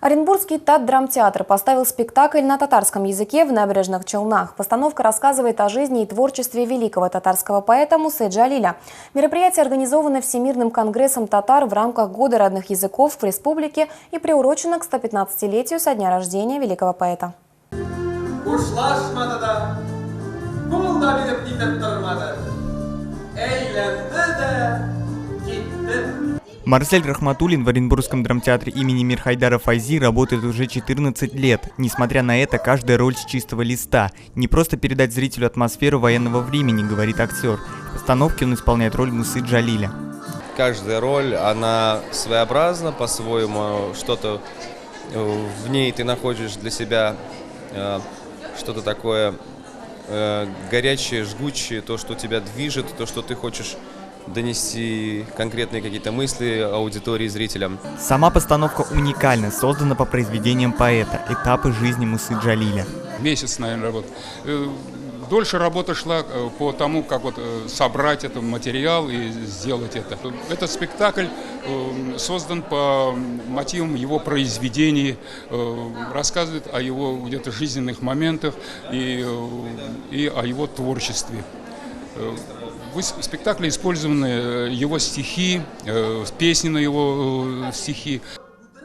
Оренбургский Татдрамтеатр поставил спектакль на татарском языке в Набережных Челнах. Постановка рассказывает о жизни и творчестве великого татарского поэта Мусы Джалиля. Мероприятие организовано Всемирным конгрессом татар в рамках Года родных языков в республике и приурочено к 115-летию со дня рождения великого поэта. Марсель Рахматуллин в Оренбургском драмтеатре имени Мирхайдара Файзи работает уже 14 лет. Несмотря на это, каждая роль с чистого листа. Не просто передать зрителю атмосферу военного времени, говорит актер. В постановке он исполняет роль Мусы Джалиля. Каждая роль, она своеобразна по-своему. Что-то в ней ты находишь для себя, что-то такое горячее, жгучее, то, что тебя движет, то, что ты хочешь донести конкретные какие-то мысли аудитории, зрителям. Сама постановка уникальна, создана по произведениям поэта. Этапы жизни Мусы Джалиля. Месяц, наверное, работа. Дольше работа шла по тому, как собрать этот материал и сделать это. Этот спектакль создан по мотивам его произведений, рассказывает о его где-то жизненных моментах и о его творчестве. В спектакле использованы его стихи, песни на его стихи.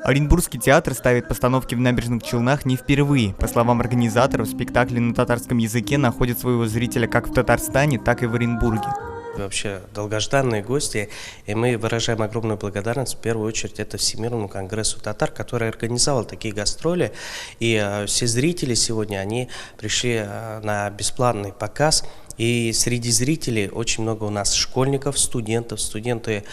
Оренбургский театр ставит постановки в Набережных Челнах не впервые. По словам организаторов, спектакли на татарском языке находят своего зрителя как в Татарстане, так и в Оренбурге. Вообще долгожданные гости, и мы выражаем огромную благодарность в первую очередь это Всемирному конгрессу татар, который организовал такие гастроли, и все зрители сегодня, они пришли на бесплатный показ, и среди зрителей очень много у нас школьников, студенты,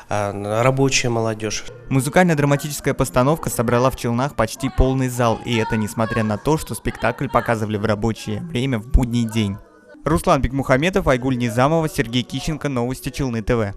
рабочая молодежь. Музыкально-драматическая постановка собрала в Челнах почти полный зал, и это несмотря на то, что спектакль показывали в рабочее время в будний день. Руслан Бекмухаметов, Айгуль Низамова, Сергей Кищенко, Новости Челны ТВ.